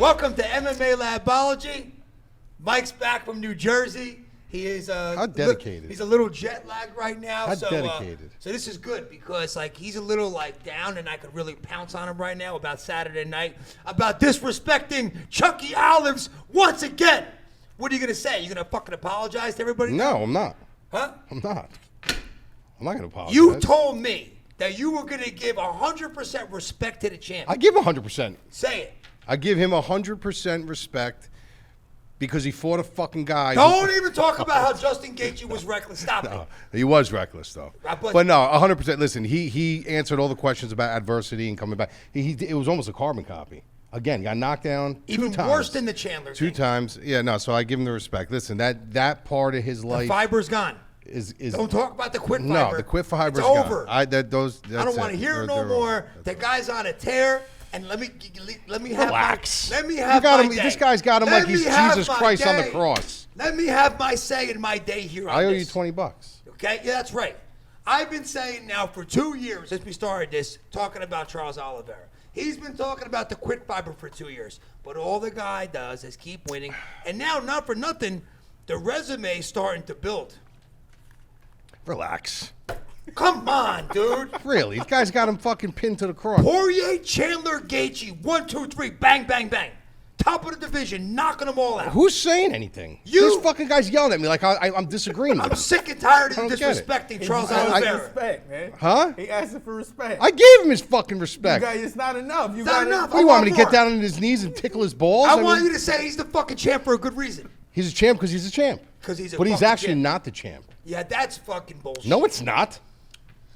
Welcome to MMA Labology. Mike's back from New Jersey. He is how dedicated. He's a little jet lagged right now. How dedicated. So this is good because like he's a little like down, and I could really pounce on him right now about Saturday night about disrespecting Chucky Olives once again. What are you gonna say? You gonna fucking apologize to everybody? No, I'm not. Huh? I'm not. I'm not gonna apologize. You told me that you were gonna give 100% respect to the champ. I give 100%. Say it. I give him 100% respect because he fought a fucking guy. Don't even talk about how Justin Gaethje was reckless. Stop it. He was reckless, though. But no, 100%. Listen, he answered all the questions about adversity and coming back. It was almost a carbon copy. Again, got knocked down even 2 times. Worse than the Chandler 2 thing. times. Yeah, no, so I give him the respect. Listen, that part of his life. The fiber's gone. Is don't talk about the quit fiber. No, the quit fiber's it's over. gone. I don't want to hear it no more. The guy's on a tear. And let me have relax. Let me have my day. This guy's got him like he's Jesus Christ on the cross. Let me have my say in my day here on I owe this. you $20. Okay, yeah, that's right. I've been saying now for 2 years since we started this, talking about Charles Oliveira. He's been talking about the quick fiber for 2 years, but all the guy does is keep winning. And now, not for nothing, the resume is starting to build. Relax. Come on, dude. Really? This guy's got him fucking pinned to the cross. Poirier, Chandler, Gaethje, 1, 2, 3, bang, bang, bang. Top of the division, knocking them all out. Who's saying anything? You. This fucking guy's yelling at me like I'm disagreeing with him. I'm sick and tired of you disrespecting Charles Oliveira. Respect, man. Huh? He asking for respect. I gave him his fucking respect. It's not enough. It's not enough. What, you want me to get down on his knees and tickle his balls? I want you to say he's the fucking champ for a good reason. He's a champ because he's a champ. But he's actually not the champ. Yeah, that's fucking bullshit. No, it's not.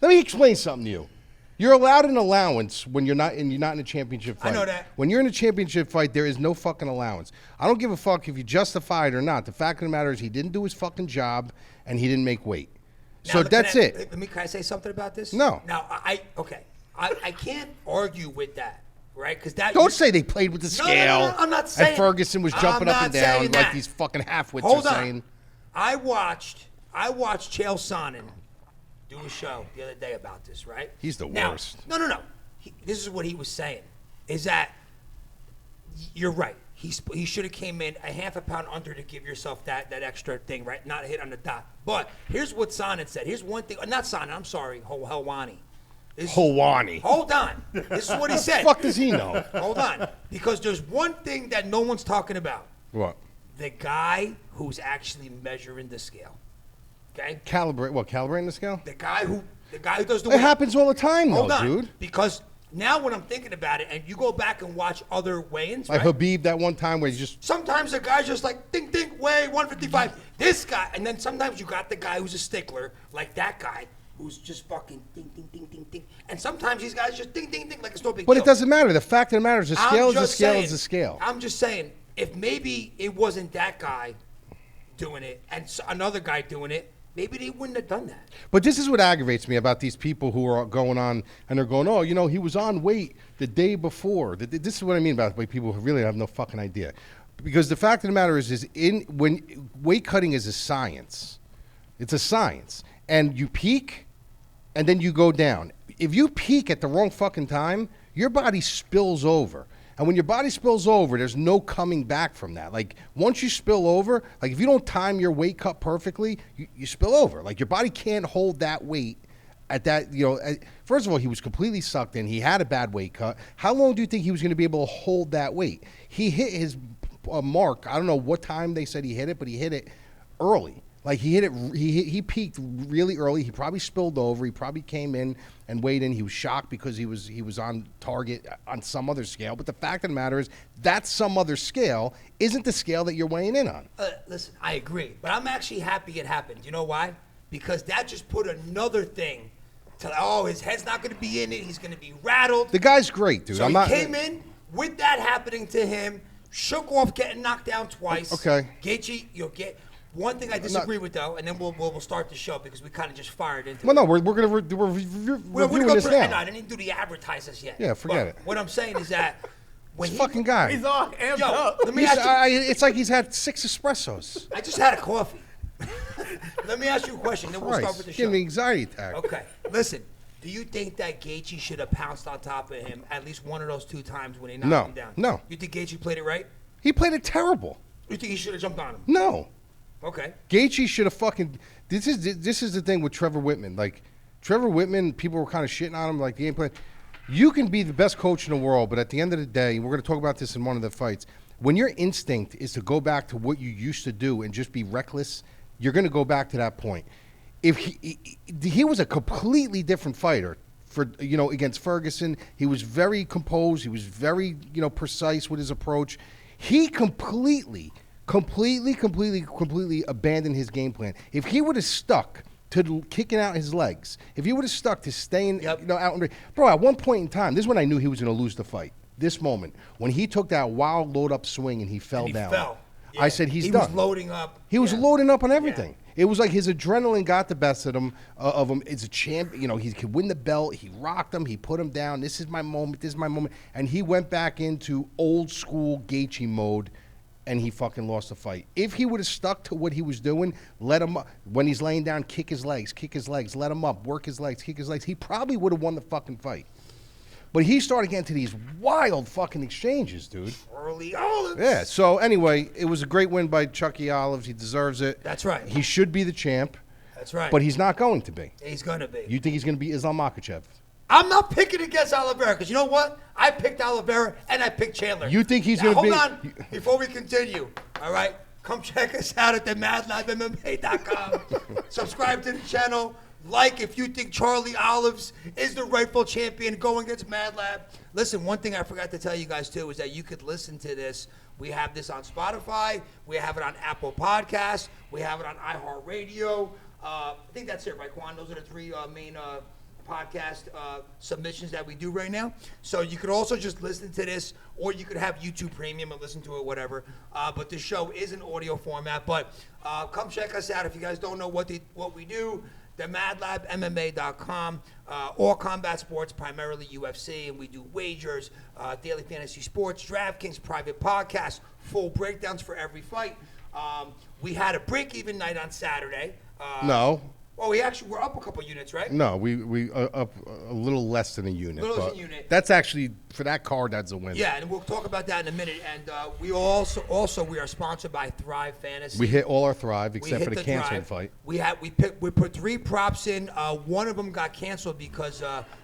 Let me explain something to you. You're allowed an allowance when you're not in a championship fight. I know that. When you're in a championship fight, there is no fucking allowance. I don't give a fuck if you justify it or not. The fact of the matter is he didn't do his fucking job and he didn't make weight. So that's it. Can I say something about this? No. Now, I can't argue with that, right? Because that. Don't say they played with the scale. No, I'm not saying. And Ferguson was jumping up and down like these fucking half-wits are saying. I watched Chael Sonnen do a show the other day about this, right? He's the worst. No. This is what he was saying, is that you're right. He should have came in a half a pound under to give yourself that extra thing, right? Not hit on the dot. But here's what Sonnen said. Here's one thing. Not Sonnen. I'm sorry. Helwani. Helwani. Hold on. This is what he said. What the fuck does he know? Hold on. Because there's one thing that no one's talking about. What? The guy who's actually measuring the scale. Okay? Calibrating the scale? The guy who does the It happens all the time, though, dude. Because now when I'm thinking about it, and you go back and watch other weigh-ins, like right? Habib that one time where he just... Sometimes the guy's just like, ding, weigh 155. This guy, and then sometimes you got the guy who's a stickler, like that guy, who's just fucking ding, ding. And sometimes these guys just ding, like it's no big deal. But it doesn't matter. The fact of the matter is the scale is the scale is the scale. I'm just saying, if maybe it wasn't that guy doing it and another guy doing it, maybe they wouldn't have done that. But this is what aggravates me about these people who are going on and they're going, oh, he was on weight the day before. This is what I mean about people who really have no fucking idea. Because the fact of the matter is when weight cutting is a science. It's a science. And you peak and then you go down. If you peak at the wrong fucking time, your body spills over. And when your body spills over, there's no coming back from that. Like, once you spill over, like, if you don't time your weight cut perfectly, you spill over. Like, your body can't hold that weight at that, First of all, he was completely sucked in. He had a bad weight cut. How long do you think he was going to be able to hold that weight? He hit his mark. I don't know what time they said he hit it, but he hit it early. Like, he hit it, he peaked really early. He probably spilled over. He probably came in and weighed in. He was shocked because he was on target on some other scale. But the fact of the matter is that some other scale isn't the scale that you're weighing in on. Listen, I agree. But I'm actually happy it happened. You know why? Because that just put another thing to, his head's not going to be in it. He's going to be rattled. The guy's great, dude. So he came in with that happening to him, shook off getting knocked down twice. Okay. Gaethje, you'll get... One thing I disagree with, though, and then we'll start the show because we kind of just fired into it. Well, no, we're going to review this now. I didn't do the advertisements yet. Yeah, forget it. What I'm saying is that when fucking guy. He's all amped up. Let me ask you, it's like he's had 6 espressos. I just had a coffee. Let me ask you a question, then we'll start with the show. Give me an anxiety attack. Okay, listen. Do you think that Gaethje should have pounced on top of him at least one of those 2 times when he knocked him down? No. You think Gaethje played it right? He played it terrible. You think he should have jumped on him? No. Okay. Gaethje should have fucking. This is the thing with Trevor Whitman. Like, Trevor Whitman, people were kind of shitting on him, like the game plan. You can be the best coach in the world, but at the end of the day, and we're going to talk about this in one of the fights, when your instinct is to go back to what you used to do and just be reckless, you're going to go back to that point. If he was a completely different fighter for against Ferguson, he was very composed, he was very precise with his approach. He completely abandoned his game plan. If he would have stuck to kicking out his legs, if he would have stuck to staying out in the bro, at one point in time, this is when I knew he was going to lose the fight. This moment, when he took that wild load up swing and he fell down. Yeah. I said, he's done. He was loading up. He was loading up on everything. Yeah. It was like his adrenaline got the best of him. It's a champ. He could win the belt. He rocked him. He put him down. This is my moment. This is my moment. And he went back into old school Gaethje mode, and he fucking lost the fight. If he would have stuck to what he was doing, let him up. When he's laying down, kick his legs, let him up, work his legs, kick his legs. He probably would have won the fucking fight. But he started getting to these wild fucking exchanges, dude. Early Olives. Yeah, so anyway, it was a great win by Chucky Olives. He deserves it. That's right. He should be the champ. That's right. But he's not going to be. He's going to be. You think he's going to be Islam Makhachev? I'm not picking against Oliveira because you know what? I picked Oliveira and I picked Chandler. You think he's going to be... Hold on. Before we continue, all right? Come check us out at the MadLabMMA.com. Subscribe to the channel. Like if you think Charlie Olives is the rightful champion going against MadLab. Listen, one thing I forgot to tell you guys too is that you could listen to this. We have this on Spotify. We have it on Apple Podcasts. We have it on iHeartRadio. I think that's it, right, Quan? Those are the 3 main podcast submissions that we do right now. So you could also just listen to this, or you could have YouTube Premium and listen to it, whatever. But the show is in audio format. But come check us out if you guys don't know what we do. The MadLabMMA.com, all combat sports, primarily UFC, and we do wagers, daily fantasy sports, DraftKings, private podcasts, full breakdowns for every fight. We had a break-even night on Saturday. No. Oh, we're up a couple units, right? No, we up a little less than a unit. That's actually, for that card, that's a win. Yeah, and we'll talk about that in a minute. And we we are sponsored by Thrive Fantasy. We hit all our Thrive except for the canceled fight. We put 3 props in. One of them got canceled because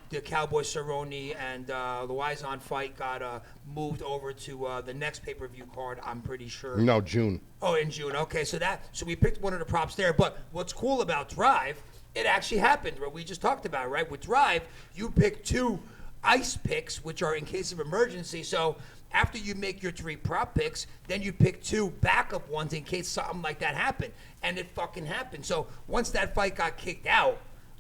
the Cowboy Cerrone and the Wizon fight got moved over to the next pay-per-view card, I'm pretty sure. No, June. Oh, in June. Okay, so we picked one of the props there. But what's cool about Thrive, it actually happened, what we just talked about, right? With Thrive, you pick 2 ice picks, which are in case of emergency. So after you make your 3 prop picks, then you pick 2 backup ones in case something like that happened. And it fucking happened. So once that fight got kicked out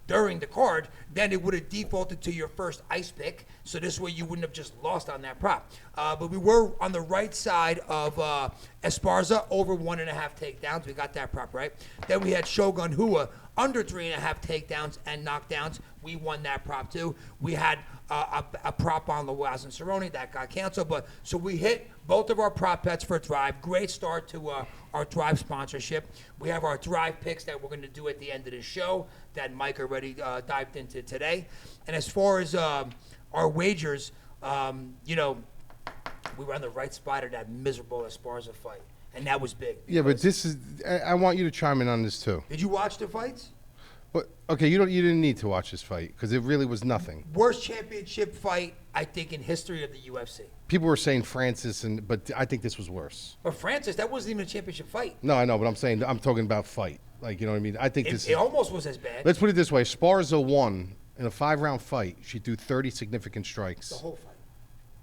during the card, then it would have defaulted to your first ice pick. So this way you wouldn't have just lost on that prop. But we were on the right side of Esparza over 1.5 takedowns. We got that prop right. Then we had Shogun Hua under 3.5 takedowns and knockdowns. We won that prop too. We had a prop on Lawaz and Cerrone that got canceled. But so we hit both of our prop bets for Thrive. Great start to our Thrive sponsorship. We have our Thrive picks that we're going to do at the end of the show that Mike already dived into today. And as far as our wagers, we were on the right spot of that miserable Esparza fight. And that was big. Yeah, but this is... I want you to chime in on this, too. Did you watch the fights? But, okay, you didn't need to watch this fight because it really was nothing. Worst championship fight, I think, in history of the UFC. People were saying Francis, but I think this was worse. But Francis, that wasn't even a championship fight. No, I know, but I'm talking about fight. Like, you know what I mean? I think it almost was as bad. Let's put it this way. Esparza won in a 5-round fight. She threw 30 significant strikes. The whole fight.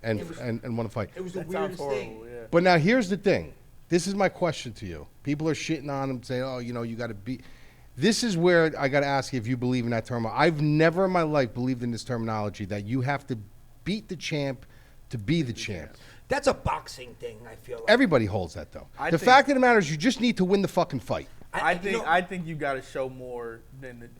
And won a fight. It was the weirdest thing. Yeah. But now here's the thing. This is my question to you. People are shitting on him, saying, "Oh, you got to beat." This is where I got to ask you if you believe in that term. I've never in my life believed in this terminology that you have to beat the champ to be the champ. That's a boxing thing, I feel like. Everybody holds that, though. The fact of the matter is you just need to win the fucking fight. I think you got to show more than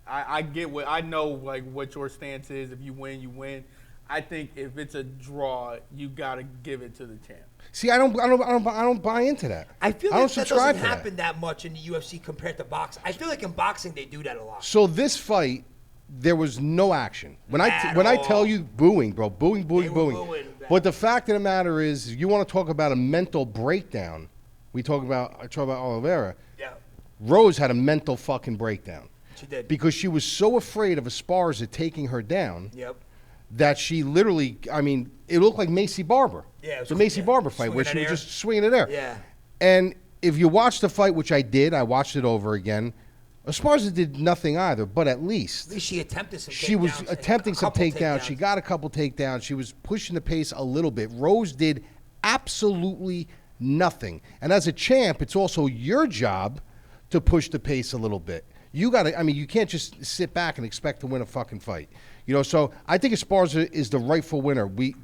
I get what I know, like what your stance is. If you win, you win. I think if it's a draw, you got to give it to the champ. See, I don't buy into that. I feel like that doesn't happen that much in the UFC compared to boxing. I feel like in boxing they do that a lot. So this fight there was no action. When I At tell all. you booing, bro, booing. They were booing, man. But the fact of the matter is, you want to talk about a mental breakdown. I talk about Oliveira. Yeah, Rose had a mental fucking breakdown. she did. Because she was so afraid of Esparza taking her down Yep. that she literally, I mean, it looked like Macy Barber. Yeah, it was the cool, Macy yeah. Barber fight Swinging where that she was air. just swinging it there. Yeah. And if you watch the fight, which I did, I watched it over again. Esparza did nothing either, but at least At least she attempted some. she was takedowns, attempting a some couple takedowns. She got a couple takedowns. She was pushing the pace a little bit. Rose did absolutely nothing. And as a champ, it's also your job to push the pace a little bit. You got to, I mean, you can't just sit back and expect to win a fucking fight. You know, so I think Esparza is the rightful winner. We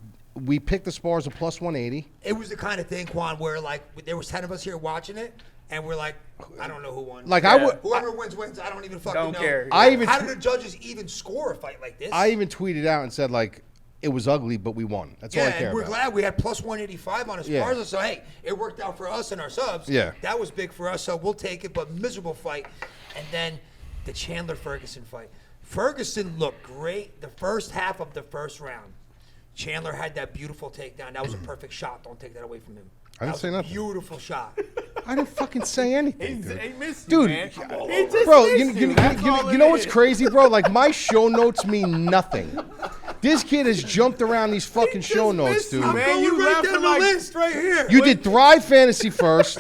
picked Esparza plus 180. It was the kind of thing, Quan, where like there was 10 of us here watching it, and we're like, I don't know who won. Like, I would- whoever wins. I don't even fucking Don't know. care. How did the judges even score a fight like this? I even tweeted out and said, like, it was ugly, but we won. That's all I care and we're about. glad we had plus 185 on Esparza. Yeah. So hey, it worked out for us and our subs. Yeah. That was big for us. So we'll take it. But miserable fight, and then the Chandler Ferguson fight. Ferguson looked great the first half of the first round. Chandler had that beautiful takedown. That was a perfect shot. Don't take that away from him. I didn't That say was a nothing. Beautiful shot. I didn't fucking say anything. Dude. He missed you, Dude, man. He just bro, missed you. That's all you it know what's is. crazy, bro? Like, my show notes mean nothing. This kid has jumped around these fucking just show notes, missed you, dude. man. Going you right left down him the like- list right here. You did Thrive Fantasy first.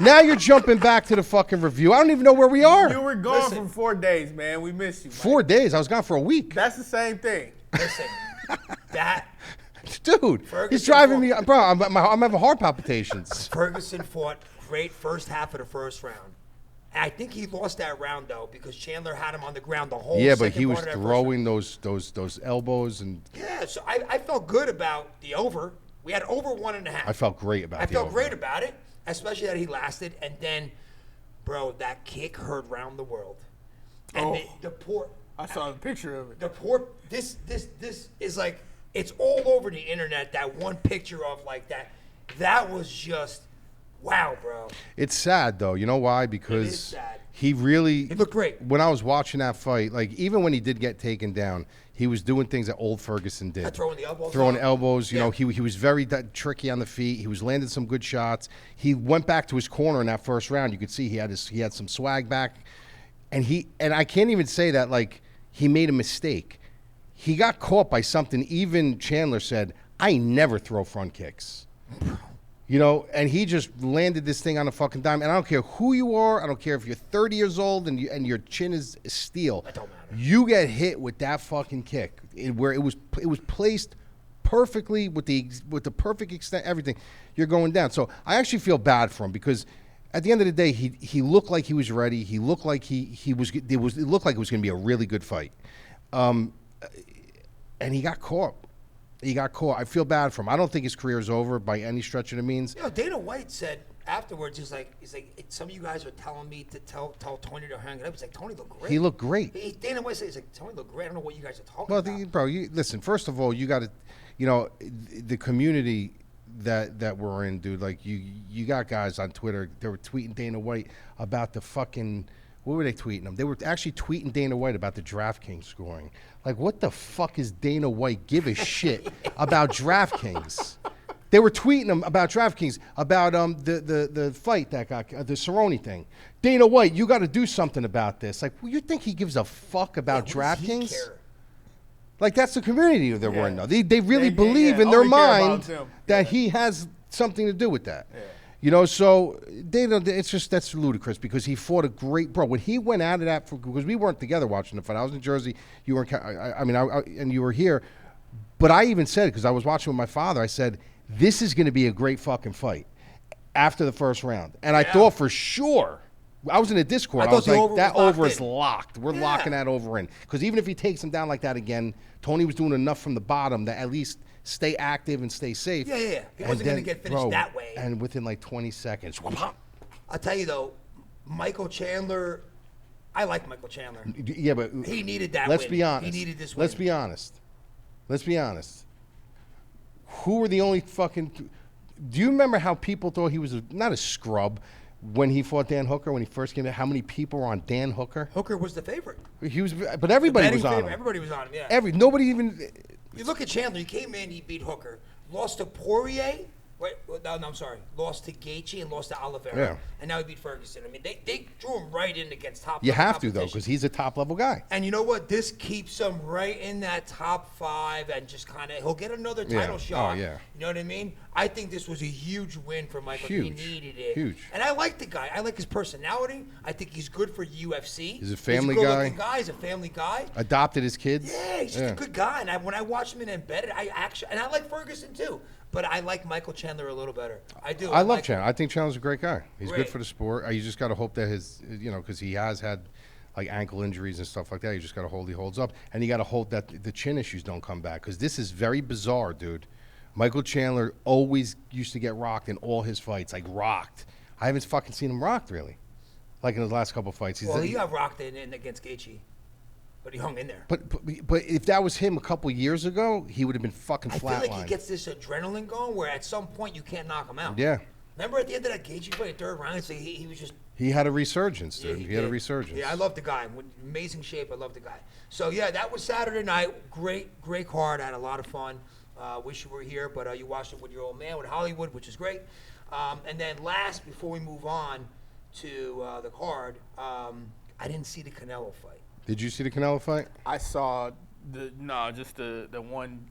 Now you're jumping back to the fucking review. I don't even know where we You are. were gone Listen. for 4 days, man. We missed you. Mike. 4 days. I was gone for a week. That's the same thing. Listen, that Dude, he's Ferguson driving me. fought- Bro, I'm having heart palpitations. Ferguson fought great first half of the first round. And I think he lost that round though because Chandler had him on the ground the whole. Yeah, but second he was part of that first throwing those elbows, and round. Yeah, so I felt good about the over. We had over 1.5. I felt great about I the felt over. great about it, especially that he lasted. And then, bro, that kick heard round the world. And the poor. I saw the picture of it. The poor. This is like it's all over the internet. That one picture of like that. That was just wow, bro. It's sad though. You know why? Because sad. he really He looked great. When I was watching that fight, like even when he did get taken down, he was doing things that old Ferguson did. Throwing the elbows. Throwing up. elbows, you Yeah. know, he was very tricky on the feet. He was landing some good shots. He went back to his corner in that first round. You could see he had some swag back, and I can't even say that like he made a mistake. He got caught by something. Even Chandler said, "I never throw front kicks." You know, and he just landed this thing on a fucking dime. And I don't care who you are. I don't care if you're 30 years old and your chin is steel. That don't matter. You get hit with that fucking kick, where it was placed perfectly with the perfect extent, everything. You're going down. So I actually feel bad for him because at the end of the day, he looked like he was ready. He looked like it looked like it was going to be a really good fight, and he got caught. He got caught. I feel bad for him. I don't think his career is over by any stretch of the means. You know, Dana White said afterwards, he's like, some of you guys are telling me to tell Tony to hang it up. He's like, Tony looked great. He looked great. Dana White said, he's like, Tony looked great. I don't know what you guys are talking Well, about. bro, listen. First of all, you got to, you know, the community that we're in, dude. Like you got guys on Twitter. They were tweeting Dana White about the fucking. What were they tweeting him? They were actually tweeting Dana White about the DraftKings scoring. Like, what the fuck is Dana White give a shit about DraftKings? They were tweeting him about DraftKings, about the fight that got the Cerrone thing. Dana White, you got to do something about this. Like, well, you think he gives a fuck about What does he DraftKings? care? Like, that's the community that we're in now. They really They- believe yeah, in their only care about mind them. that he has something to do with that. Yeah. You know, so it's just that's ludicrous because he fought a great bro. When he went out of that, because we weren't together watching the fight. I was in Jersey. You were, and you were here. But I even said, because I was watching with my father, I said, this is going to be a great fucking fight after the first round. And I thought for sure. I was in a Discord. I was thought the like, over that was locked over is in. locked. We're Yeah. locking that over in. Because even if he takes him down like that again, Tony was doing enough from the bottom that at least stay active and stay safe. Yeah. He And wasn't going then, to get finished bro, that way. And within like 20 seconds. I'll tell you, though, Michael Chandler, I like Michael Chandler. Yeah, but He needed that let's win. be honest. He needed this win. Let's be honest. Let's be honest. Who were the only fucking... Do you remember how people thought he was not a scrub, when he fought Dan Hooker, when he first came out, how many people were on Dan Hooker? Hooker was the favorite. He was, but everybody was on him. Everybody was on him, yeah. Nobody even. You look at Chandler, he came in, he beat Hooker, lost to Poirier. Wait, no, I'm sorry. Lost to Gaethje and lost to Oliveira. Yeah. And now he beat Ferguson. I mean, they drew him right in against top You level have to, though, competition. because he's a top-level guy. And you know what? This keeps him right in that top 5 and just kind of, he'll get another title shot. Oh, yeah. You know what I mean? I think this was a huge win for Michael. Huge. He needed it. Huge. And I like the guy. I like his personality. I think he's good for UFC. He's a family he's a guy. good-looking guy. He's a family guy. Adopted his kids. Yeah, he's just a good guy. And when I watched him in Embedded, I like Ferguson too. But I like Michael Chandler a little better. I do. I love Chandler. I think Chandler's a great guy. He's Great. good for the sport. You just got to hope that his, because he has had like ankle injuries and stuff like that. You just got to hope he holds up. And you got to hope that the chin issues don't come back, because this is very bizarre, dude. Michael Chandler always used to get rocked in all his fights, like rocked. I haven't fucking seen him rocked, really. Like in his last couple fights. Well, he got rocked in against Gaethje. But he hung in there. But if that was him a couple years ago, he would have been fucking flatlined. I feel like he gets this adrenaline going where at some point you can't knock him out. Yeah. Remember at the end of that Gaethje fight, third round, so he was just... He had a resurgence, dude. Yeah, he had a did. resurgence. Yeah, I love the guy. Amazing shape. I love the guy. So, yeah, that was Saturday night. Great card. I had a lot of fun. Wish you were here, but you watched it with your old man, with Hollywood, which is great. And then last, before we move on to the card, I didn't see the Canelo fight. Did you see the Canelo fight? I saw just the one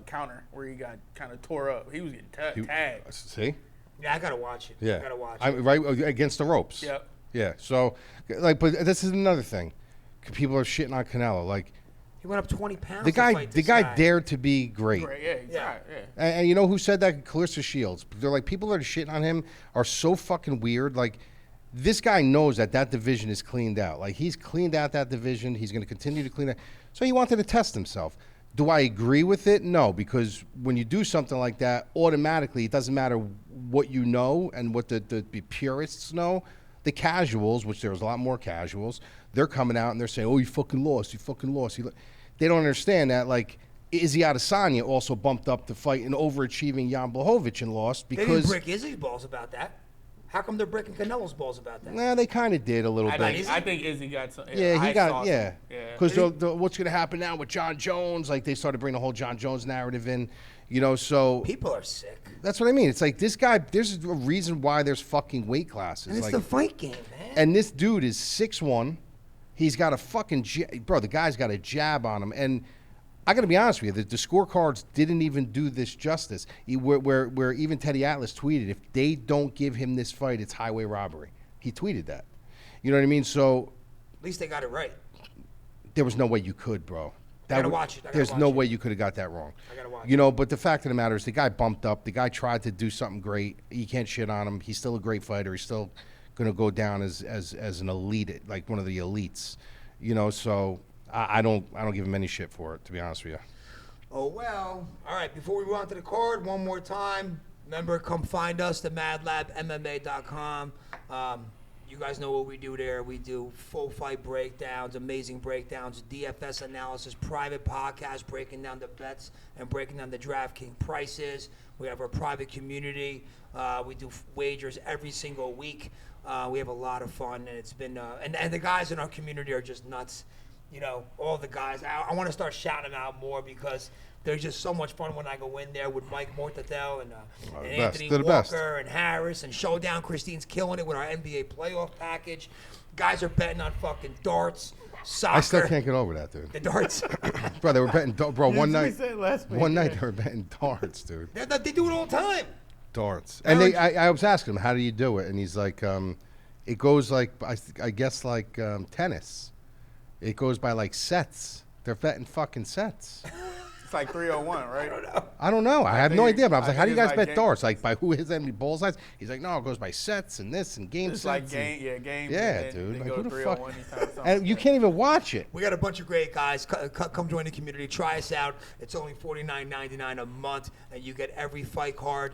counter where he got kind of tore up. He was getting tagged. See? Yeah, I got to watch it. Yeah. I got to watch it. Right against the ropes. Yep. Yeah. So, but this is another thing. People are shitting on Canelo. Like, He went up 20 pounds. the to guy, fight the this guy dared to be great. Right, yeah, he's Yeah. right, yeah. And you know who said that? Clarissa Shields. They're like, people that are shitting on him are so fucking weird. Like, this guy knows that division is cleaned out. Like, he's cleaned out that division. He's going to continue to clean it. So he wanted to test himself. Do I agree with it? No, because when you do something like that, automatically, it doesn't matter what you know and what the purists know. The casuals, which there's a lot more casuals, they're coming out and they're saying, oh, you fucking lost. You fucking lost. They don't understand that, like, Izzy Adesanya also bumped up to fight an overachieving Jan Blachowicz and lost They because... didn't break Izzy's balls about that. How come they're breaking Canelo's balls about that? Nah, they kind of did a little bit. I think Izzy got some. Yeah, he got, yeah. Because what's going to happen now with John Jones? Like, they started bringing the whole John Jones narrative in, so. People are sick. That's what I mean. It's like, this guy, there's a reason why there's fucking weight classes. And it's like, the fight game, man. and this dude is 6'1". He's got a fucking, bro, the guy's got a jab on him. And I got to be honest with you, the scorecards didn't even do this justice. Where even Teddy Atlas tweeted, if they don't give him this fight, it's highway robbery. He tweeted that. You know what I mean? So At least they got it right. there was no way you could, bro. I gotta watch it. There's no way you could have got that wrong. I gotta watch it. But the fact of the matter is, the guy bumped up. The guy tried to do something great. You can't shit on him. He's still a great fighter. He's still going to go down as an elite, like one of the elites. So I don't give him any shit for it, to be honest with you. Oh, well. All right, before we move on to the card, one more time. Remember, come find us at MadLabMMA.com. You guys know what we do there. We do full fight breakdowns, amazing breakdowns, DFS analysis, private podcast, breaking down the bets and breaking down the DraftKings prices. We have our private community. We do wagers every single week. We have a lot of fun, and it's been and the guys in our community are just nuts. All the guys. I want to start shouting them out more because they're just so much fun when I go in there with Mike Mortadell and Anthony Walker and Harris and Showdown. Christine's killing it with our NBA playoff package. Guys are betting on fucking darts, soccer. I still can't get over that, dude. The darts. Bro, they were betting, bro, one night. One night yeah. they were betting darts, dude. They do it all the time. Darts. And I was asking him, how do you do it? And he's like, it goes like, I guess like tennis. It goes by like sets. They're betting fucking sets. It's like 301, right? I don't know. I have no idea. But I was like, how do you guys it's bet like darts? Like, by who hits how many ball sides? He's like, no, it goes by sets and this and game It's sets. like games. Yeah, dude. Like, Go who the 301 fuck? And you can't even watch it. We got a bunch of great guys. Come join the community. Try us out. It's only $49.99 a month, and you get every fight card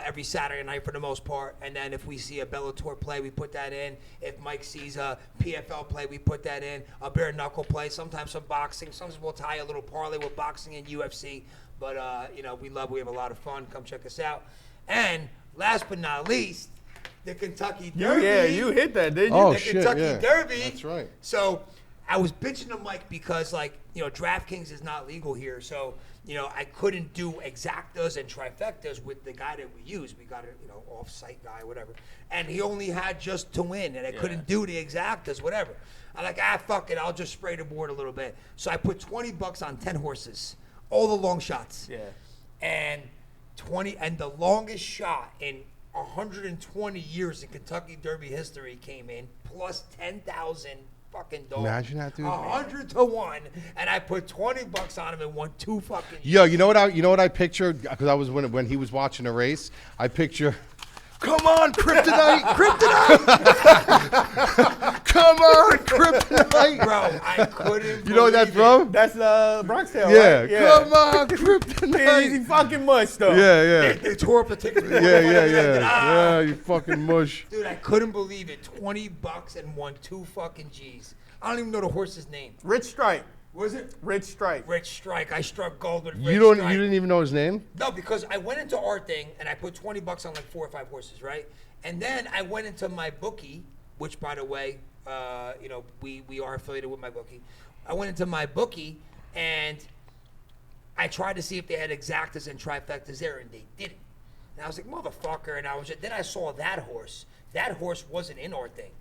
every Saturday night for the most part. And then if we see a Bellator play, we put that in. If Mike sees a PFL play, we put that in. A bare knuckle play. Sometimes some boxing. Sometimes we'll tie a little parlay with boxing and UFC. But we have a lot of fun. Come check us out. And last but not least, the Kentucky Derby. Yeah, you hit that, didn't you? Oh, The shit, Kentucky yeah. Derby. That's right. So I was bitching to Mike because, like, you know, DraftKings is not legal here. So, you know, I couldn't do exactas and trifectas with the guy that we use. We got a, you know, off-site guy, whatever. And he only had just to win, and I couldn't do the exactas, whatever. I'm like, fuck it, I'll just spray the board a little bit. So I put $20 on 10 horses, all the long shots. Yeah. And the longest shot in 120 years in Kentucky Derby history came in, plus 10,000 fucking dollars. Imagine that, dude. 100 to 1, and I put $20 on him and won 2 fucking. Yo, you know what I pictured? Because I was when he was watching the race. I picture. Come on, Kryptonite! Kryptonite! Come on, Kryptonite! Bro, I couldn't. You know what that's believe it. from? That's Bronxtown, Yeah. right? Come on, Easy Kryptonite! fucking much, though. Yeah. They tore up the ticket. Yeah. Yeah, you fucking mush. Dude, I couldn't believe it. $20 and won 2 fucking G's. I don't even know the horse's name. Rich Strike. Was it? Rich Strike. Rich Strike. I struck gold with Rich You Strike. didn't even know his name? No, because I went into our thing and I put $20 on like 4 or 5 horses, right? And then I went into my bookie, which, by the way, you know, we are affiliated with my bookie. I went into my bookie and I tried to see if they had exactas and trifectas there, and they didn't. And I was like, motherfucker. And then I saw that horse. That horse wasn't in our thing.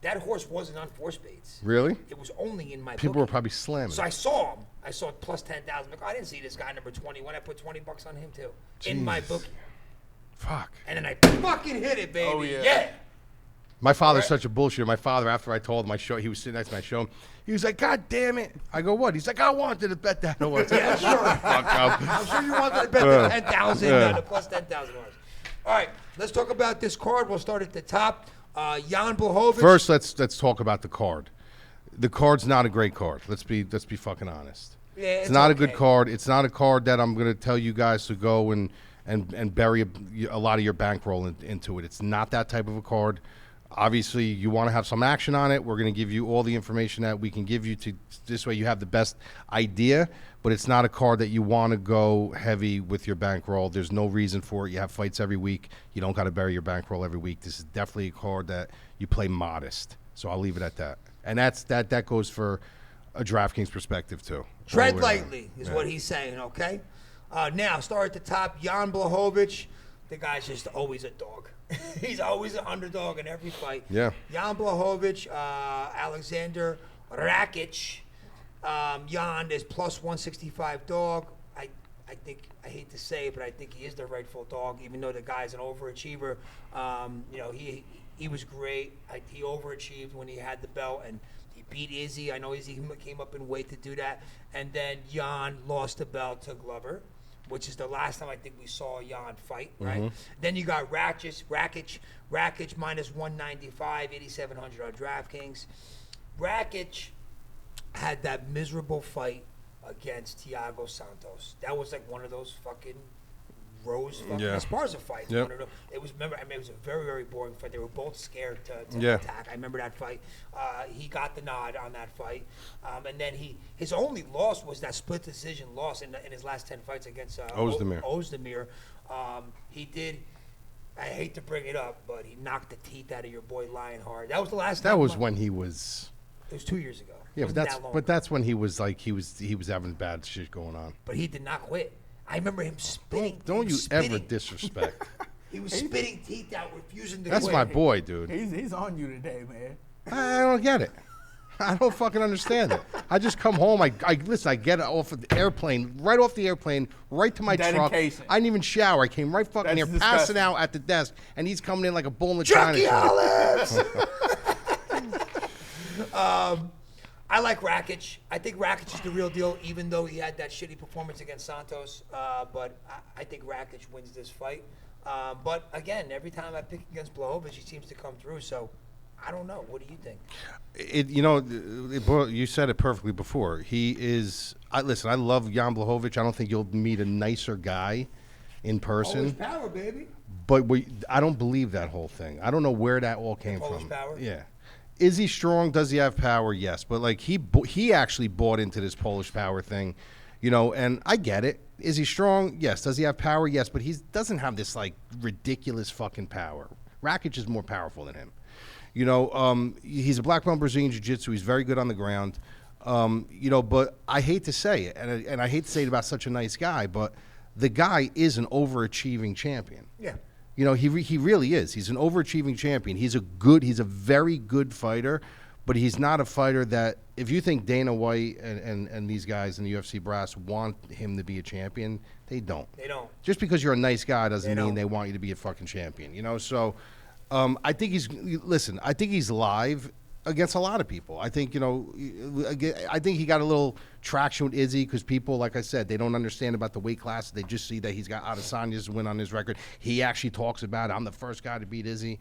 That horse wasn't on force baits. Really? It was only in my People bookie. were probably slamming. So I saw him. I saw plus 10,000. Like, I didn't see this guy number 21. I put $20 on him too in my Jeez. bookie. Fuck. And then I fucking hit it, baby. Oh, yeah. My father's such a bullshitter. My father, after I told him he was sitting next to me, I showed him. He was like, God damn it. I go, what? He's like, I wanted to bet that. Yeah, sure. Fuck up. I'm sure you wanted to bet the 10,000, the plus 10,000 dollars. All right, let's talk about this card. We'll start at the top. Jan Blachowicz. First, let's talk about the card. The card's not a great card. Let's be fucking honest. Yeah, it's not a good card. It's not a card that I'm going to tell you guys to go and bury a lot of your bankroll into it. It's not that type of a card. Obviously, you want to have some action on it. We're going to give you all the information that we can give you. This way you have the best idea, but it's not a card that you want to go heavy with your bankroll. There's no reason for it. You have fights every week. You don't got to bury your bankroll every week. This is definitely a card that you play modest. So I'll leave it at that. And that goes for a DraftKings perspective too. Tread lightly is what he's saying, okay? Now, start at the top. Jan Blachowicz. The guy's just always a dog. He's always an underdog in every fight. Yeah. Jan Blachowicz, Aleksander Rakic. Jan is plus 165 dog. I think, I hate to say it, but I think he is the rightful dog, even though the guy's an overachiever. You know, he was great. He overachieved when he had the belt, and he beat Izzy. I know Izzy came up in weight to do that. And then Jan lost the belt to Glover, which is the last time I think we saw Jan fight, right? Mm-hmm. Then you got Rakic minus 195, 8,700 on DraftKings. Rakic had that miserable fight against Thiago Santos. That was like one of those fucking Rose Esparza fights. Yep. It was it was a very, very boring fight. They were both scared to attack. I remember that fight. He got the nod on that fight. And then his only loss was that split decision loss in his last 10 fights against Ozdemir. He did, I hate to bring it up, but he knocked the teeth out of your boy Lionheart. That was the last time. That was when he was. It was 2 years ago. Yeah, that's when he was like he was having bad shit going on. But he did not quit. I remember him spitting. Don't you ever disrespect. He was spitting teeth out, refusing to That's quit. my boy, dude. He's on you today, man. I don't get it. I don't fucking understand it. I just come home. I listen. I get off of the airplane, right off the airplane, right to my truck. I didn't even shower. I came right fucking here, passing out at the desk, and he's coming in like a bull in the china shop. I like Rakic. I think Rakic is the real deal, even though he had that shitty performance against Santos. But I think Rakic wins this fight. But again, every time I pick against Blachowicz, he seems to come through. So I don't know. What do you think? You said it perfectly before. He is. Listen, I love Jan Blachowicz. I don't think you'll meet a nicer guy in person. Polish power, baby. But I don't believe that whole thing. I don't know where that all came from. Polish power? Yeah. Is he strong? Does he have power? Yes. But like he actually bought into this Polish power thing, and I get it. Is he strong? Yes. Does he have power? Yes. But he doesn't have this like ridiculous fucking power. Rakic is more powerful than him. He's a black belt in Brazilian Jiu-Jitsu. He's very good on the ground. But I hate to say it, and I hate to say it about such a nice guy, but the guy is an overachieving champion. Yeah. He really is. He's an overachieving champion. He's a very good fighter, but he's not a fighter that, if you think Dana White and these guys in the UFC brass want him to be a champion, they don't. They don't. Just because you're a nice guy doesn't They mean don't. they want you to be a fucking champion. So I think he's live against a lot of people. I think he got a little traction with Izzy because people, like I said, they don't understand about the weight class. They just see that he's got Adesanya's win on his record. He actually talks about it. I'm the first guy to beat Izzy.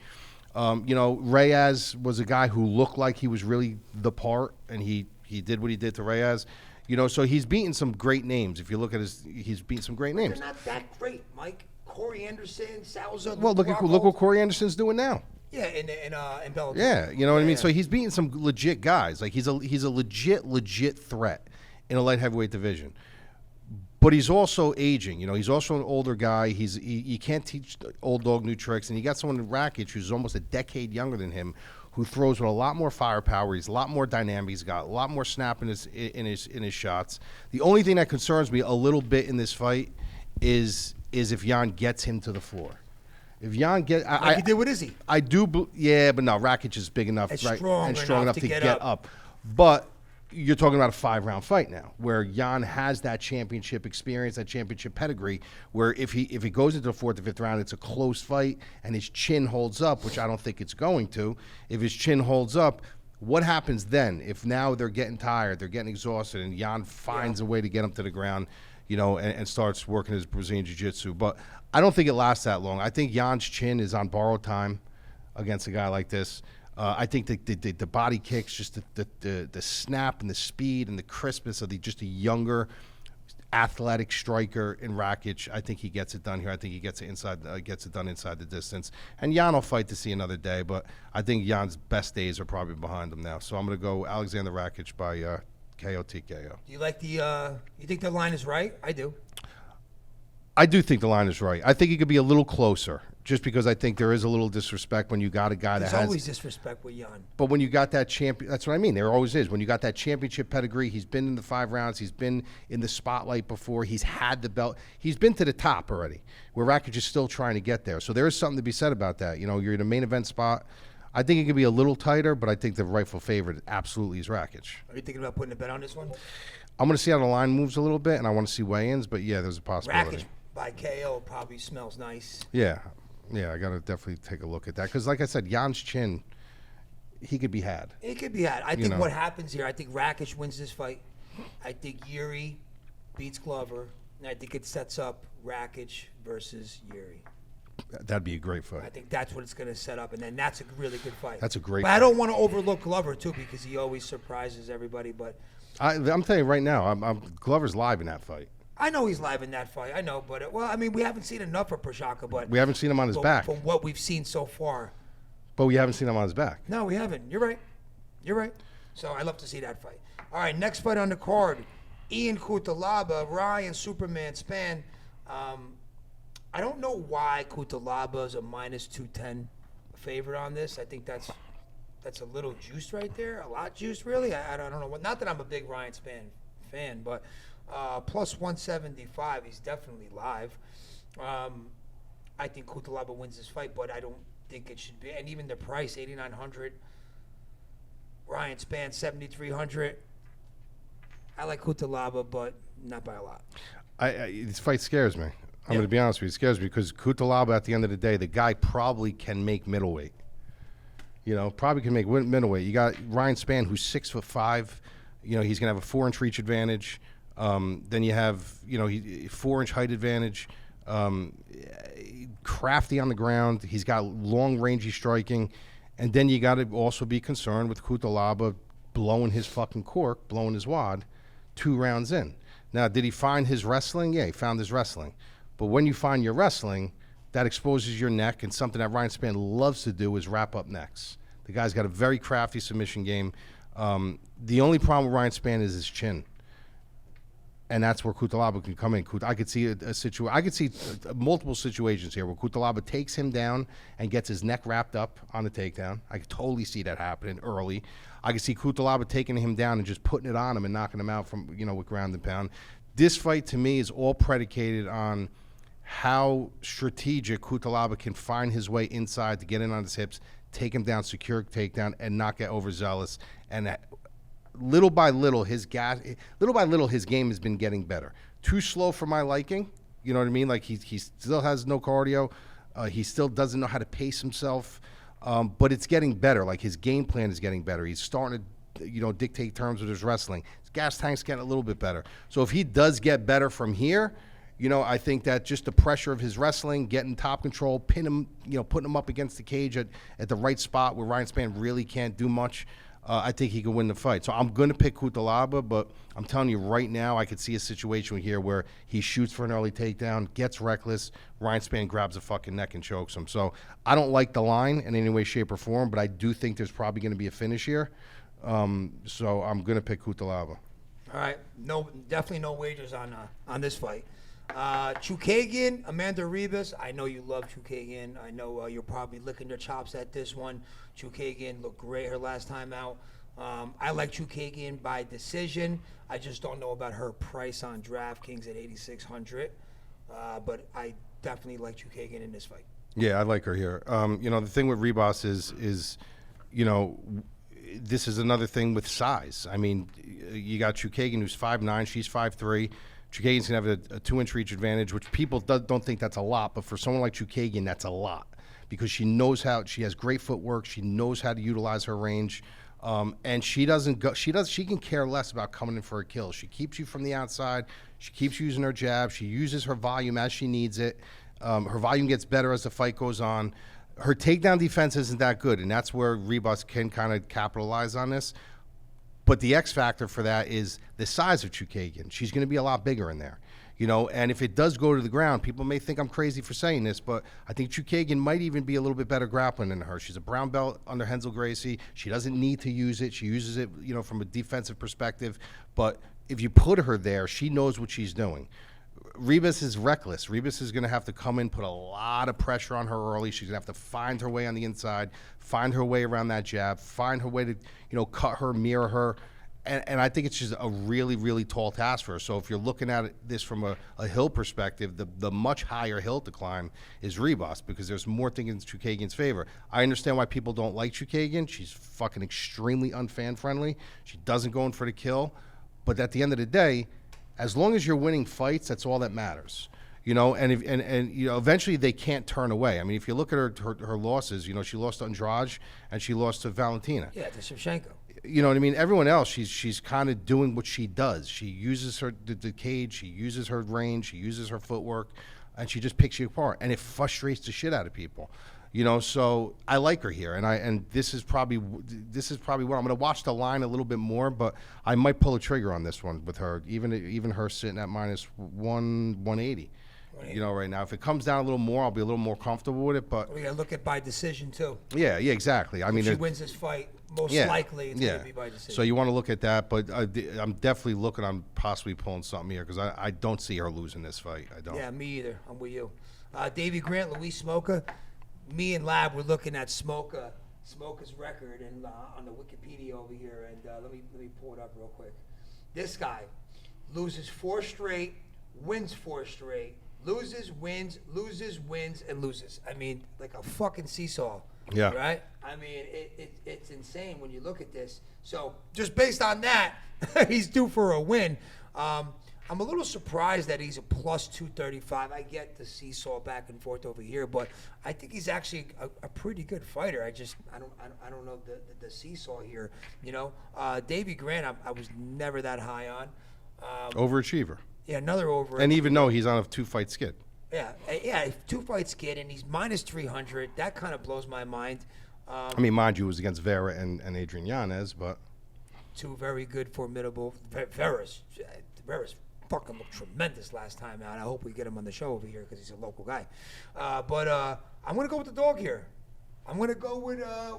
Reyes was a guy who looked like he was really the part, and he did what he did to Reyes. So he's beaten some great names. If you look at he's beaten some great names. They're not that great, Mike. Corey Anderson, Salza. Well, look what Corey Anderson's doing now. Yeah, in Bellator. Yeah, you know what I mean. Yeah. So he's beating some legit guys. Like he's a legit threat in a light heavyweight division. But he's also aging. He's also an older guy. You can't teach old dog new tricks. And you got someone in Rakic who's almost a decade younger than him, who throws with a lot more firepower. He's a lot more dynamic. He's got a lot more snap in his shots. The only thing that concerns me a little bit in this fight is if Jan gets him to the floor. If Jan Like he did with Izzy. I do, but no, Rakic is big enough, And right? strong And strong enough enough to to get get up. But you're talking about a 5-round fight now, where Jan has that championship experience, that championship pedigree, where if he goes into the 4th or 5th round, it's a close fight, and his chin holds up, which I don't think it's going to. If his chin holds up, what happens then? If now they're getting tired, they're getting exhausted, and Jan finds a way to get him to the ground, and starts working his Brazilian Jiu-Jitsu. But I don't think it lasts that long. I think Jan's chin is on borrowed time against a guy like this. I think the body kicks, just the snap and the speed and the crispness of just a younger, athletic striker in Rakic. I think he gets it done here. I think he gets it done inside the distance. And Jan will fight to see another day, but I think Jan's best days are probably behind him now. So I'm going to go Aleksander Rakic by KO TKO. Do you like you think the line is right? I do. I do think the line is right. I think it could be a little closer, just because I think there is a little disrespect when you got a guy There's that has. always disrespect with Jan. But when you got that champion, that's what I mean. There always is. When you got that championship pedigree, he's been in the 5 rounds. He's been in the spotlight before. He's had the belt. He's been to the top already, where Rakic is still trying to get there. So there is something to be said about that. You're in a main event spot. I think it could be a little tighter, but I think the rightful favorite absolutely is Rakic. Are you thinking about putting a bet on this one? I'm going to see how the line moves a little bit, and I want to see weigh-ins. But yeah, there's a possibility. Rakic by KO probably smells nice. Yeah, I got to definitely take a look at that. Because like I said, Jan's chin, he could be had. It could be had. I think what happens here, I think Rakic wins this fight. I think Yuri beats Glover. And I think it sets up Rakic versus Yuri. That'd be a great I fight. think that's what it's going to set up. And then that's a really good fight. That's a great But fight. I don't want to overlook Glover, too, because he always surprises everybody. But I'm telling you right now, Glover's live in that fight. I know he's live in that fight. I know. But, we haven't seen enough of Prochazka. But We haven't seen him on his back. From what we've seen so far. But we haven't seen him on his back. No, we haven't. You're right. So I love to see that fight. All right, next fight on the card, Ian Cutelaba, Ryann, Superman, Spann. I don't know why Cutelaba is a minus 210 favorite on this. I think that's a little juiced right there. A lot juiced, really. I don't know. Not that I'm a big Ryann Spann fan, but plus 175. He's definitely live. I think Cutelaba wins this fight, but I don't think it should be. And even the price, 8,900. Ryann Spann, 7,300. I like Cutelaba, but not by a lot. This fight scares me. I'm going to be honest with you. It scares me because Cutelaba, at the end of the day, the guy probably can make middleweight. Probably can make middleweight. You got Ryann Spann, who's 6'5". He's going to have a 4-inch reach advantage. Then you have, 4-inch height advantage. Crafty on the ground. He's got long, rangy striking. And then you got to also be concerned with Cutelaba blowing his fucking cork, blowing his wad 2 rounds in. Now, did he find his wrestling? Yeah, he found his wrestling. But when you find your wrestling, that exposes your neck, and something that Ryann Spann loves to do is wrap up necks. The guy's got a very crafty submission game. The only problem with Ryann Spann is his chin. And that's where Cutelaba can come in. I could see I could see multiple situations here where Cutelaba takes him down and gets his neck wrapped up on the takedown. I could totally see that happening early. I could see Cutelaba taking him down and just putting it on him and knocking him out from with ground and pound. This fight to me is all predicated on how strategic Cutelaba can find his way inside to get in on his hips, take him down, secure takedown, and not get overzealous. And little by little, his game has been getting better. Too slow for my liking. You know what I mean? Like he still has no cardio. He still doesn't know how to pace himself. But it's getting better. Like his game plan is getting better. He's starting to, dictate terms with his wrestling. His gas tank's getting a little bit better. So if he does get better from here, I think that just the pressure of his wrestling, getting top control, pin him, putting him up against the cage at the right spot where Ryan Spann really can't do much. I think he could win the fight. So I'm going to pick Cutelaba, but I'm telling you right now, I could see a situation here where he shoots for an early takedown, gets reckless, Ryan Spann grabs the fucking neck and chokes him. So I don't like the line in any way, shape, or form, but I do think there's probably going to be a finish here. So I'm going to pick Cutelaba. All right. No, definitely no wagers on this fight. Chookagian, Amanda Ribas. I know you love Chookagian. I know you're probably licking your chops at this one. Chookagian looked great her last time out. I like Chookagian by decision. I just don't know about her price on DraftKings at $8,600. But I definitely like Chookagian in this fight. Yeah, I like her here. The thing with Ribas is this is another thing with size. I mean, you got Chookagian who's 5'9", she's 5'3". Chookagian's going to have a 2-inch reach advantage, which people don't think that's a lot, but for someone like Chookagian, that's a lot because she has great footwork, she knows how to utilize her range, and she can care less about coming in for a kill. She keeps you from the outside, she keeps using her jab, she uses her volume as she needs it. Her volume gets better as the fight goes on. Her takedown defense isn't that good, and that's where Ribas can kind of capitalize on this. But the X factor for that is the size of Chookagian. She's going to be a lot bigger in there, and if it does go to the ground, people may think I'm crazy for saying this, but I think Chookagian might even be a little bit better grappling than her. She's a brown belt under Hensel Gracie. She doesn't need to use it. She uses it, from a defensive perspective. But if you put her there, she knows what she's doing. Ribas is reckless. Ribas is going to have to come in, put a lot of pressure on her early. She's going to have to find her way on the inside, find her way around that jab, find her way to, cut her, mirror her. And I think it's just a really, really tall task for her. So if you're looking at this from a hill perspective, the much higher hill to climb is Ribas because there's more things in Chookagian's favor. I understand why people don't like Chookagian. She's fucking extremely unfan-friendly. She doesn't go in for the kill. But at the end of the day, as long as you're winning fights, that's all that matters. And eventually they can't turn away. I mean, if you look at her losses, she lost to Andrade and she lost to Valentina. Yeah, to Shevchenko. You know what I mean? Everyone else, she's kind of doing what she does. She uses the cage, she uses her range, she uses her footwork, and she just picks you apart. And it frustrates the shit out of people. So I like her here, and this is probably what I'm going to watch the line a little bit more, but I might pull a trigger on this one with her, even her sitting at minus 180. Right now, if it comes down a little more, I'll be a little more comfortable with it. But we got to look at by decision too. Yeah, exactly. I mean, if she wins this fight, most likely it's going to be by decision. So you want to look at that, but I'm definitely looking on possibly pulling something here because I don't see her losing this fight. I don't. Yeah, me either. I'm with you. Davey Grant, Luis Smolka. Me and Lab were looking at Smolka's record and on the Wikipedia over here, and let me pull it up real quick. This guy loses 4 straight, wins 4 straight, loses, wins, and loses. I mean, like a fucking seesaw. Yeah. Right? I mean, it's insane when you look at this. So just based on that, he's due for a win. I'm a little surprised that he's a plus 235. I get the seesaw back and forth over here, but I think he's actually a pretty good fighter. I don't know the seesaw here. Davey Grant, I was never that high on. Overachiever. Yeah, another overachiever. And even though he's on a 2-fight skid. Yeah, 2-fight skid, and he's minus 300. That kind of blows my mind. I mean, mind you, it was against Vera and Adrian Yanez, but 2 very good, formidable. Vera's fucking looked tremendous last time out. I hope we get him on the show over here because he's a local guy. But I'm going to go with the dog here. I'm gonna go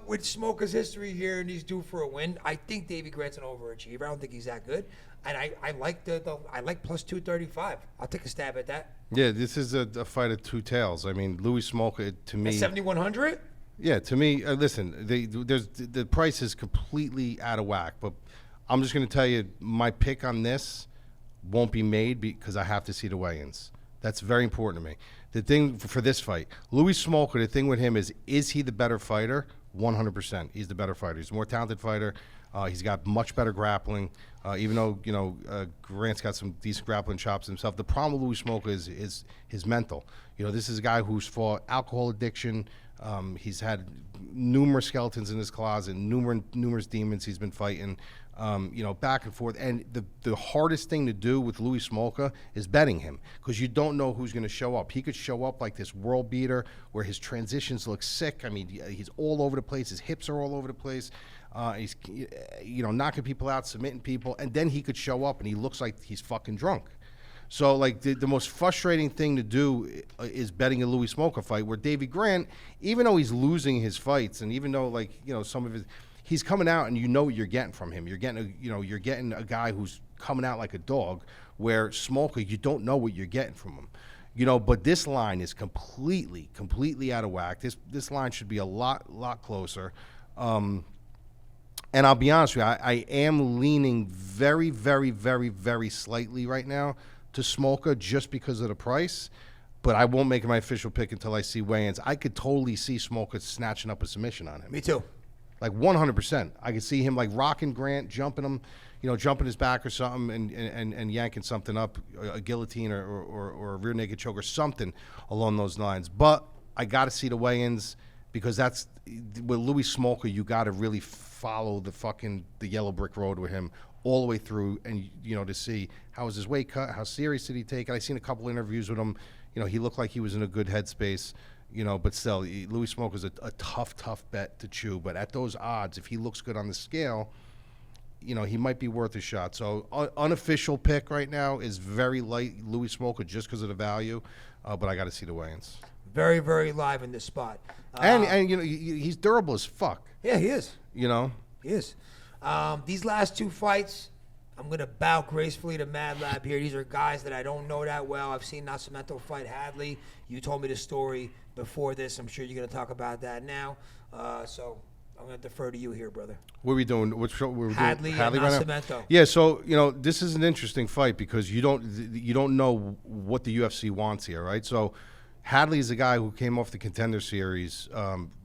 with Smolka's history here, and he's due for a win. I think Davey Grant's an overachiever. I don't think he's that good, and I like I like plus 235. I'll take a stab at that. Yeah, this is a fight of two tails. I mean, Louis Smolka to me. 7,100. Yeah, to me, listen, the price is completely out of whack. But I'm just going to tell you, my pick on this won't be made because I have to see the weigh-ins. That's very important to me. The thing for this fight, Louis Smolka, the thing with him is he the better fighter? 100%. He's the better fighter. He's a more talented fighter. He's got much better grappling. Even though Grant's got some decent grappling chops himself, the problem with Louis Smolka is his mental. This is a guy who's fought alcohol addiction. He's had numerous skeletons in his closet, numerous demons he's been fighting. Back and forth. And the hardest thing to do with Louis Smolka is betting him because you don't know who's going to show up. He could show up like this world beater where his transitions look sick. I mean, he's all over the place. His hips are all over the place. He's knocking people out, submitting people, and then he could show up and he looks like he's fucking drunk. So, like, the most frustrating thing to do is betting a Louis Smolka fight where Davey Grant, even though he's losing his fights and even though, some of his – he's coming out and you know what you're getting from him. You're getting a guy who's coming out like a dog where Smolka, you don't know what you're getting from him. But this line is completely out of whack. This line should be a lot closer. And I'll be honest with you, I am leaning very, very, very, very slightly right now to Smolka just because of the price, but I won't make my official pick until I see weigh-ins. I could totally see Smolka snatching up a submission on him. Me too. Like 100%. I could see him like rocking Grant, jumping him, jumping his back or something and yanking something up, a guillotine or a rear naked choke or something along those lines. But I got to see the weigh-ins because that's with Louis Smolka, you got to really follow the yellow brick road with him all the way through and, to see how was his weight cut, how serious did he take it. I seen a couple interviews with him. He looked like he was in a good headspace. But still, Louis Smolka is a tough bet to chew. But at those odds, if he looks good on the scale, he might be worth a shot. So unofficial pick right now is very light Louis Smolka just because of the value. But I got to see the weigh-ins. Very, very live in this spot. And he's durable as fuck. Yeah, he is. He is. These last two fights, I'm going to bow gracefully to MadLab here. These are guys that I don't know that well. I've seen Nascimento fight Hadley. You told me the story before this. I'm sure you're going to talk about that now. So I'm going to defer to you here, brother. What are we doing? What show we're Hadley doing? Hadley and right Nascimento. now? Yeah, so this is an interesting fight because you don't know what the UFC wants here, right? So Hadley is a guy who came off the Contender Series,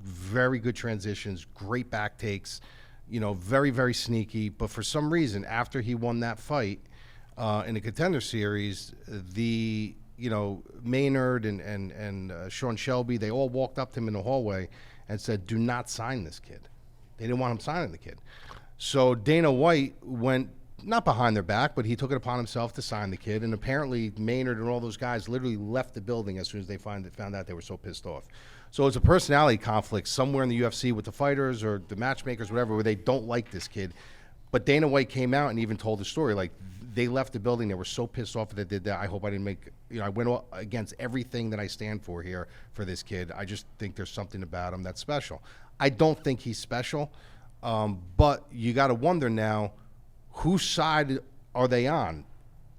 very good transitions, great back takes. Very, very sneaky. But for some reason, after he won that fight in the Contender Series, the Maynard and Sean Shelby, they all walked up to him in the hallway and said, "Do not sign this kid." They didn't want him signing the kid. So Dana White went not behind their back, but he took it upon himself to sign the kid. And apparently Maynard and all those guys literally left the building as soon as they found out they were so pissed off. So it's a personality conflict somewhere in the UFC with the fighters or the matchmakers, whatever, where they don't like this kid. But Dana White came out and even told the story. Like, they left the building. They were so pissed off that they did that. I hope I didn't make, I went against everything that I stand for here for this kid. I just think there's something about him that's special. I don't think he's special, but you got to wonder now, whose side are they on?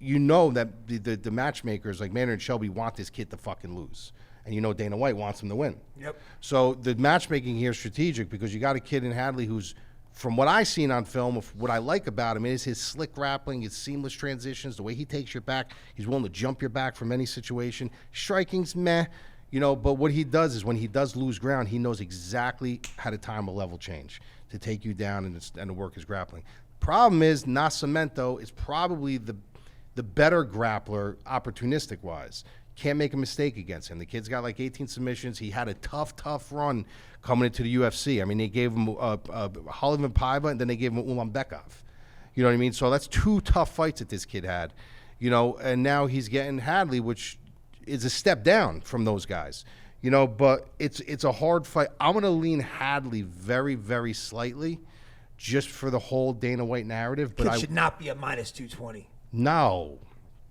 That the matchmakers like Maynard and Shelby want this kid to fucking lose. And Dana White wants him to win. Yep. So the matchmaking here is strategic because you got a kid in Hadley who's, from what I've seen on film, what I like about him is his slick grappling, his seamless transitions, the way he takes your back. He's willing to jump your back from any situation. Striking's meh, but what he does is when he does lose ground, he knows exactly how to time a level change to take you down and to work his grappling. Problem is, Nascimento is probably the better grappler opportunistic-wise. Can't make a mistake against him. The kid's got like 18 submissions. He had a tough run coming into the UFC. I mean, they gave him Oliveira Paiva, and then they gave him Ulanbekov. You know what I mean? So that's two tough fights that this kid had. And now he's getting Hadley, which is a step down from those guys. But it's a hard fight. I'm going to lean Hadley very, very slightly just for the whole Dana White narrative. But Kid should not be a minus 220. No.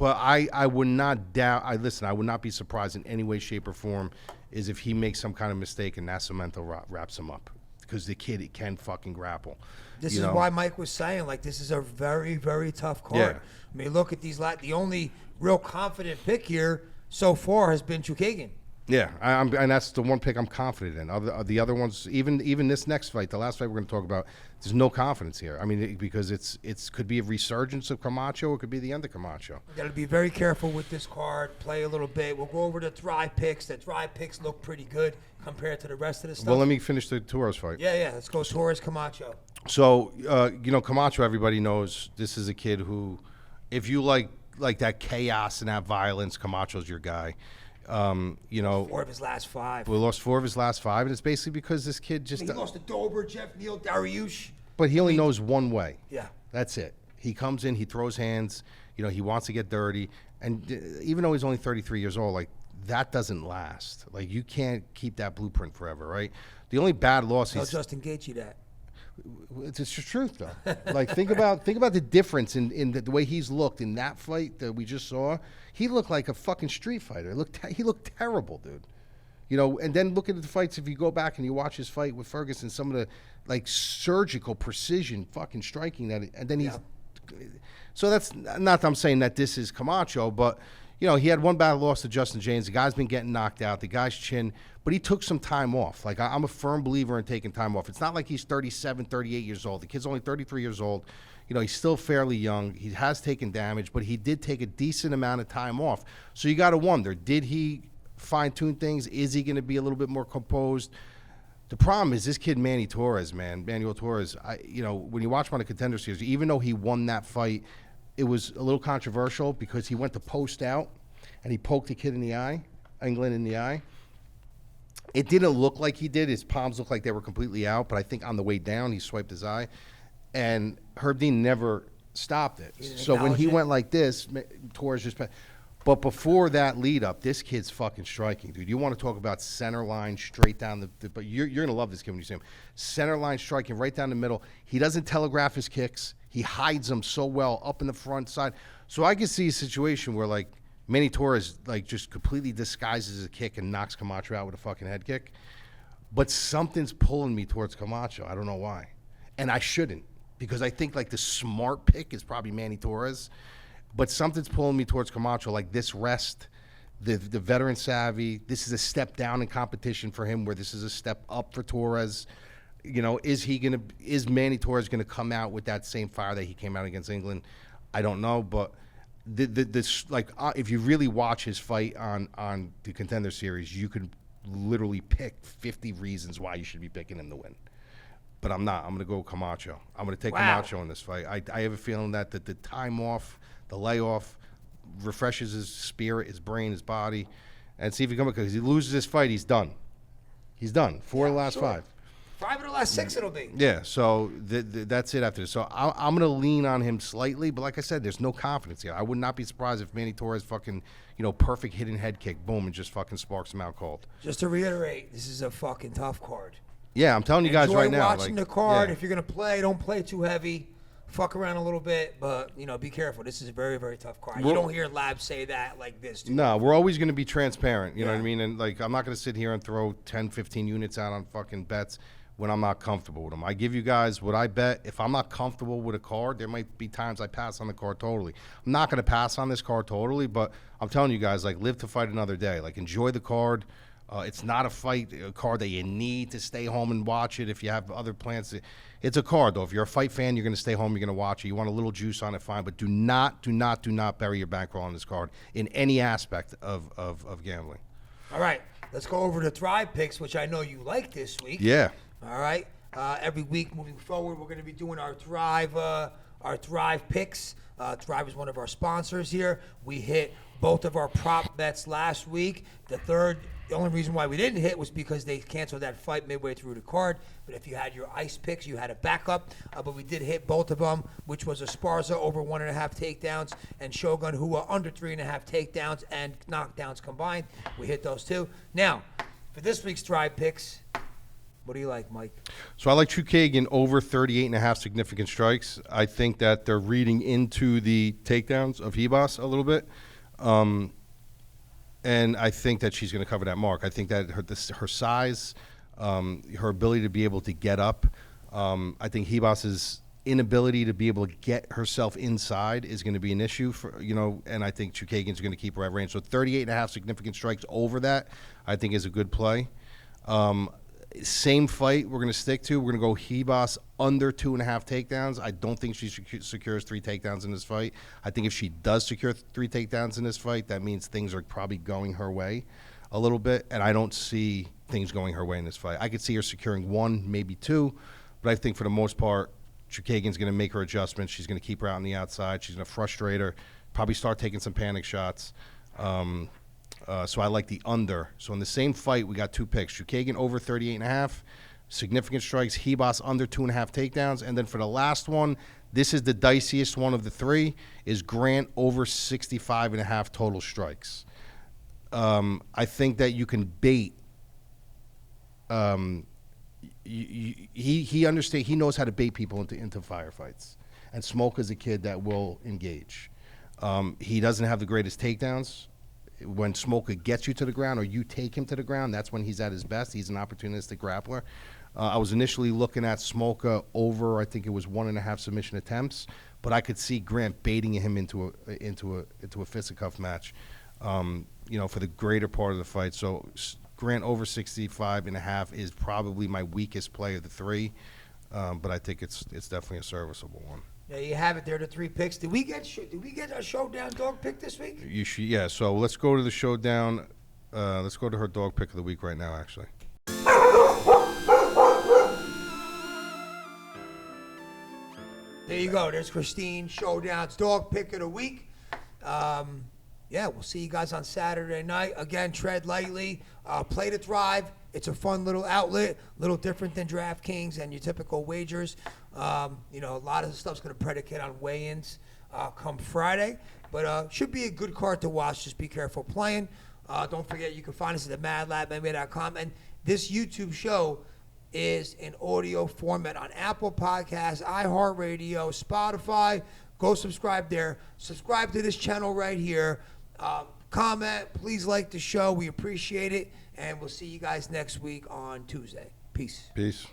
But I would not doubt. I would not be surprised in any way, shape, or form is if he makes some kind of mistake and Nascimento wraps him up, because the kid can fucking grapple. This is why Mike was saying, like, this is a very, very tough card. Yeah. I mean, look at these. The only real confident pick here so far has been Chookagian. Yeah, and that's the one pick I'm confident in. The other ones, even this next fight, the last fight we're going to talk about, there's no confidence here. I mean, because it's could be a resurgence of Camacho, or it could be the end of Camacho. You got to be very careful with this card. Play a little bit. We'll go over the Thrive picks. The Thrive picks look pretty good compared to the rest of the stuff. Well, let me finish the Torres fight. Yeah. Let's go Torres Camacho. So, Camacho, everybody knows this is a kid who, if you like that chaos and that violence, Camacho's your guy. 4 of his last 5. We lost 4 of his last 5, and it's basically because this kid just. He lost to Dober, Jeff Neal, Dariush. But he only knows one way. Yeah. That's it. He comes in, he throws hands, he wants to get dirty. And even though he's only 33 years old, like, that doesn't last. Like, you can't keep that blueprint forever, right? The only bad loss Tell Justin Gaethje that. It's the truth, though. Like, think about the difference in the way he's looked in that fight that we just saw. He looked like a fucking street fighter. He looked terrible, dude. And then look at the fights. If you go back and you watch his fight with Ferguson, some of the like surgical precision fucking striking and then he's. So that's not that I'm saying that this is Camacho, but he had one bad loss to Justin James. The guy's been getting knocked out. The guy's chin, but he took some time off. Like, I'm a firm believer in taking time off. It's not like he's 37, 38 years old. The kid's only 33 years old. He's still fairly young. He has taken damage, but he did take a decent amount of time off. So you got to wonder, did he fine-tune things? Is he going to be a little bit more composed? The problem is this kid, Manuel Torres, when you watch him on the Contender Series, even though he won that fight, it was a little controversial because he went to post out and he poked the kid in the eye, England in the eye. It didn't look like he did. His palms looked like they were completely out, but I think on the way down he swiped his eye. And Herb Dean never stopped it. So when he went like this, Torres just... But before that lead up, this kid's fucking striking, dude. You want to talk about center line straight down but you're going to love this kid when you see him. Center line striking right down the middle. He doesn't telegraph his kicks. He hides them so well up in the front side. So I can see a situation where, like, Manny Torres, like, just completely disguises a kick and knocks Camacho out with a fucking head kick. But something's pulling me towards Camacho. I don't know why. And I shouldn't, because I think, like, the smart pick is probably Manny Torres. But something's pulling me towards Camacho, like this rest, the veteran savvy. This is a step down in competition for him, where this is a step up for Torres. Is Manny Torres gonna come out with that same fire that he came out against England? I don't know, but if you really watch his fight on the Contender Series, you could literally pick 50 reasons why you should be picking him to win. But I'm not. I'm gonna go Camacho. I'm gonna take Camacho in this fight. I have a feeling that the time off, the layoff, refreshes his spirit, his brain, his body, and see if he comes, because he loses this fight, he's done. He's done. 4 of the last 5. 5 of the last 6 it'll be. Yeah, so that's it after this. So I'm going to lean on him slightly, but like I said, there's no confidence here. I would not be surprised if Manny Torres fucking, perfect hidden head kick, boom, and just fucking sparks him out cold. Just to reiterate, this is a fucking tough card. Yeah, I'm telling you guys right now. Enjoy watching the card. Yeah. If you're going to play, don't play too heavy. Fuck around a little bit, but, be careful. This is a very, very tough card. You don't hear Lab say that like this, dude. No, we're always going to be transparent, you know what I mean? And, like, I'm not going to sit here and throw 10, 15 units out on fucking bets when I'm not comfortable with them. I give you guys what I bet. If I'm not comfortable with a card, there might be times I pass on the card totally. I'm not going to pass on this card totally, but I'm telling you guys, like, live to fight another day. Like, enjoy the card. It's not a card that you need to stay home and watch it if you have other plans. It's a card, though. If you're a fight fan, you're going to stay home, you're going to watch it. You want a little juice on it, fine. But do not bury your bankroll on this card in any aspect of gambling. All right. Let's go over to Thrive picks, which I know you like this week. Yeah. All right. Every week moving forward, we're going to be doing our Thrive picks. Thrive is one of our sponsors here. We hit both of our prop bets last week. The only reason why we didn't hit was because they canceled that fight midway through the card. But if you had your ice picks, you had a backup. But we did hit both of them, which was Esparza over 1.5 takedowns and Shogun, who were under 3.5 takedowns and knockdowns combined. We hit those two. Now, for this week's Thrive picks, What do you like, Mike? So I like Chookagian over 38.5 significant strikes. I think that they're reading into the takedowns of Ribas a little bit. And I think that she's going to cover that mark. I think that her size, her ability to be able to get up, I think Ribas's inability to be able to get herself inside is going to be an issue for, and I think Chookagian's going to keep her at range. So 38.5 significant strikes over that, I think, is a good play. Same fight we're going to stick to. We're going to go Ribas under 2.5 takedowns. I don't think she secures 3 takedowns in this fight. I think if she does secure 3 takedowns in this fight, that means things are probably going her way a little bit, and I don't see things going her way in this fight. I could see her securing 1, maybe 2, but I think for the most part, Chookagian's going to make her adjustments. She's going to keep her out on the outside. She's going to frustrate her, probably start taking some panic shots. So I like the under. So in the same fight, we got 2 picks. Chookagian over 38.5, significant strikes. Ribas under 2.5 takedowns. And then for the last one, this is the diciest one of the 3, is Grant over 65.5 total strikes. I think that you can bait. He understands. He knows how to bait people into firefights. And Smolka's a kid that will engage. He doesn't have the greatest takedowns. When Smolka gets you to the ground or you take him to the ground, that's when he's at his best. He's an opportunistic grappler. I was initially looking at Smolka over, I think it was 1.5 submission attempts, but I could see Grant baiting him into a fisticuff match, for the greater part of the fight. So Grant over 65.5 is probably my weakest play of the 3, but I think it's definitely a serviceable one. There you have it. There are the 3 picks. Did we get a Showdown dog pick this week? You should, yeah. So let's go to the Showdown. Let's go to her dog pick of the week right now, actually. There you go. There's Christine Showdown's dog pick of the week. We'll see you guys on Saturday night. Again, tread lightly. Play to thrive. It's a fun little outlet, a little different than DraftKings and your typical wagers. A lot of the stuff's going to predicate on weigh-ins come Friday. But should be a good card to watch. Just be careful playing. Don't forget, you can find us at MadLab, And this YouTube show is in audio format on Apple Podcasts, iHeartRadio, Spotify. Go subscribe there. Subscribe to this channel right here. Comment. Please like the show. We appreciate it. And we'll see you guys next week on Tuesday. Peace. Peace.